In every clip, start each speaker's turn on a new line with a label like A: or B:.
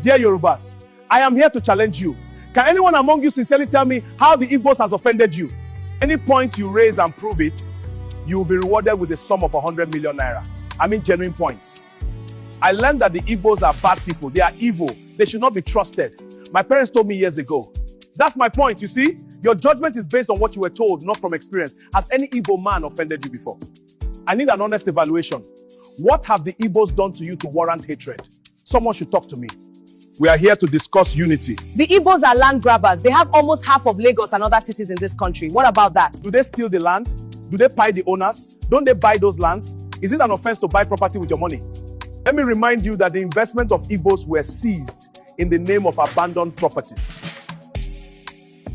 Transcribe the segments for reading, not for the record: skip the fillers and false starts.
A: Dear Yorubas, I am here to challenge you. Can anyone among you sincerely tell me how the Igbos has offended you? Any point you raise and prove it, you will be rewarded with a sum of 100 million naira. I mean genuine points. I learned that the Igbos are bad people. They are evil. They should not be trusted. My parents told me years ago. That's my point, you see? Your judgment is based on what you were told, not from experience. Has any Igbo man offended you before? I need an honest evaluation. What have the Igbos done to you to warrant hatred? Someone should talk to me. We are here to discuss unity.
B: The Igbos are land grabbers. They have almost half of Lagos and other cities in this country. What about that?
A: Do they steal the land? Do they pay the owners? Don't they buy those lands? Is it an offense to buy property with your money? Let me remind you that the investment of Igbos were seized in the name of abandoned properties.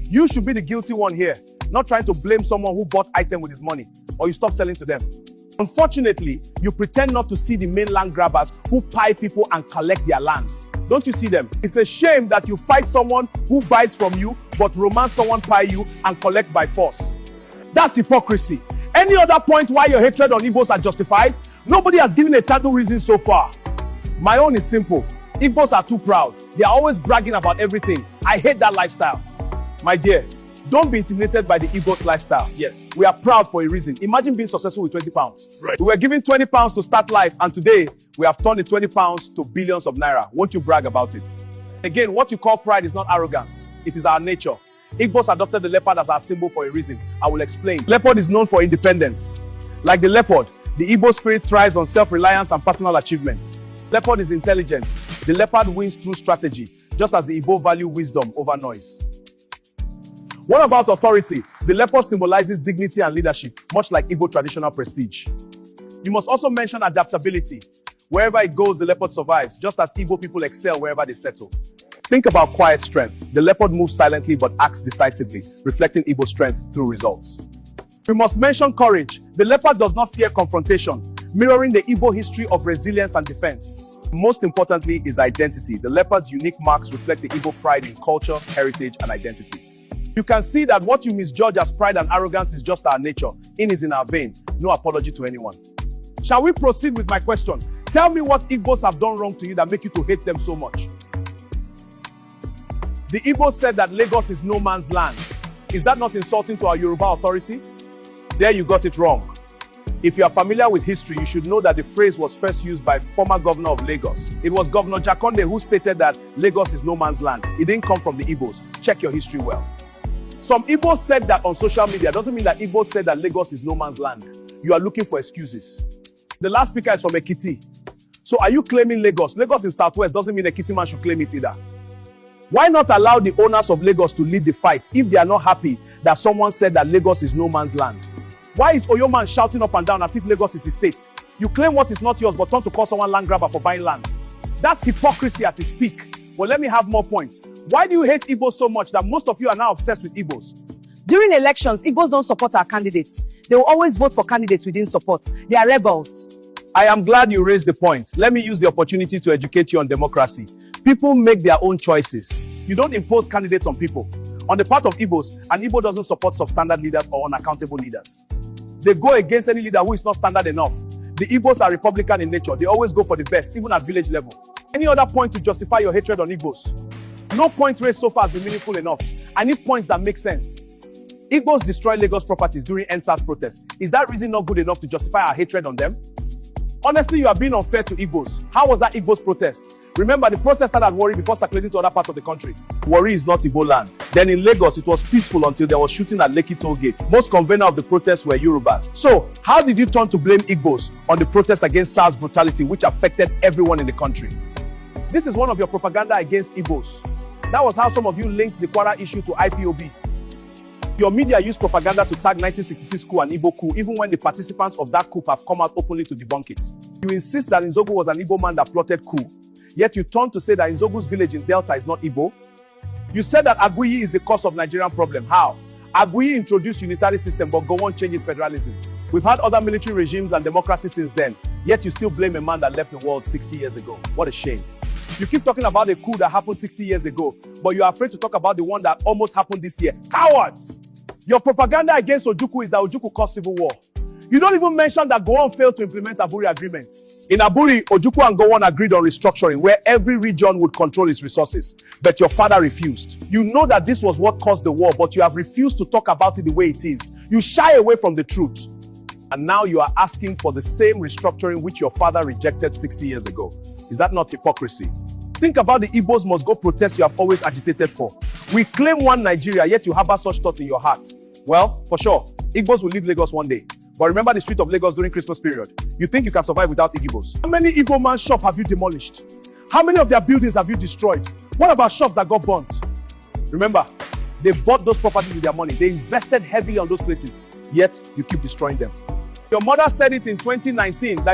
A: You should be the guilty one here, not trying to blame someone who bought item with his money, or you stop selling to them. Unfortunately, you pretend not to see the main land grabbers who pay people and collect their lands. Don't you see them? It's a shame that you fight someone who buys from you, but romance someone pay you and collect by force. That's hypocrisy. Any other point why your hatred on Igbos are justified? Nobody has given a tangible reason so far. My own is simple. Igbos are too proud. They are always bragging about everything. I hate that lifestyle. My dear, don't be intimidated by the Igbos lifestyle. Yes, we are proud for a reason. Imagine being successful with 20 pounds. Right. We were given 20 pounds to start life, and today we have turned the 20 pounds to billions of naira. Won't you brag about it? Again, what you call pride is not arrogance. It is our nature. Igbos adopted the leopard as our symbol for a reason. I will explain. Leopard is known for independence. Like the leopard, the Igbo spirit thrives on self-reliance and personal achievement. Leopard is intelligent. The leopard wins through strategy, just as the Igbo value wisdom over noise. What about authority? The leopard symbolizes dignity and leadership, much like Igbo traditional prestige. You must also mention adaptability. Wherever it goes, the leopard survives, just as Igbo people excel wherever they settle. Think about quiet strength. The leopard moves silently but acts decisively, reflecting Igbo strength through results. We must mention courage. The leopard does not fear confrontation, mirroring the Igbo history of resilience and defense. Most importantly is identity. The leopard's unique marks reflect the Igbo pride in culture, heritage, and identity. You can see that what you misjudge as pride and arrogance is just our nature. In is in our vein. No apology to anyone. Shall we proceed with my question? Tell me what Igbos have done wrong to you that make you to hate them so much. The Igbos said that Lagos is no man's land. Is that not insulting to our Yoruba authority? There you got it wrong. If you are familiar with history, you should know that the phrase was first used by former governor of Lagos. It was Governor Jakonde who stated that Lagos is no man's land. It didn't come from the Igbos. Check your history well. Some Igbos said that on social media. Doesn't mean that Igbos said that Lagos is no man's land. You are looking for excuses. The last speaker is from Ekiti. So are you claiming Lagos? Lagos in Southwest doesn't mean Ekiti man should claim it either. Why not allow the owners of Lagos to lead the fight if they are not happy that someone said that Lagos is no man's land? Why is Oyo man shouting up and down as if Lagos is his state? You claim what is not yours but turn to call someone land grabber for buying land. That's hypocrisy at its peak. But let me have more points. Why do you hate Igbos so much that most of you are now obsessed with Igbos?
B: During elections, Igbos don't support our candidates. They will always vote for candidates we didn't support. They are rebels.
A: I am glad you raised the point. Let me use the opportunity to educate you on democracy. People make their own choices. You don't impose candidates on people. On the part of Igbos, an Igbo doesn't support substandard leaders or unaccountable leaders. They go against any leader who is not standard enough. The Igbos are Republican in nature. They always go for the best, even at village level. Any other point to justify your hatred on Igbos? No point raised so far has been meaningful enough. I need points that make sense. Igbos destroy Lagos properties during NSAS protests. Is that reason not good enough to justify our hatred on them? Honestly, you are being unfair to Igbos. How was that Igbos protest? Remember, the protest started at Warri before circulating to other parts of the country. Warri is not Igbo land. Then in Lagos, it was peaceful until there was shooting at Lekki toll gate. Most conveners of the protests were Yorubas. So, how did you turn to blame Igbos on the protests against SARS brutality, which affected everyone in the country? This is one of your propaganda against Igbos. That was how some of you linked the Kwara issue to IPOB. Your media used propaganda to tag 1966 coup and Igbo coup, even when the participants of that coup have come out openly to debunk it. You insist that Nzogu was an Igbo man that plotted coup, yet you turn to say that Nzogu's village in Delta is not Igbo. You said that Aguiyi is the cause of Nigerian problem. How? Aguiyi introduced unitary system, but go on changing federalism. We've had other military regimes and democracy since then, yet you still blame a man that left the world 60 years ago. What a shame. You keep talking about the coup that happened 60 years ago, but you are afraid to talk about the one that almost happened this year. Cowards! Your propaganda against Ojukwu is that Ojukwu caused civil war. You don't even mention that Gowon failed to implement Aburi Agreement. In Aburi, Ojukwu and Gowon agreed on restructuring where every region would control its resources, but your father refused. You know that this was what caused the war, but you have refused to talk about it the way it is. You shy away from the truth. And now you are asking for the same restructuring which your father rejected 60 years ago. Is that not hypocrisy? Think about the Igbos must go protest you have always agitated for. We claim one Nigeria, yet you harbor such thoughts in your heart. Well, for sure, Igbos will leave Lagos one day. But remember the street of Lagos during Christmas period. You think you can survive without Igbos? How many Igbo man's shops have you demolished? How many of their buildings have you destroyed? What about shops that got burnt? Remember, they bought those properties with their money. They invested heavily on those places, yet you keep destroying them. Your mother said it in 2019 that you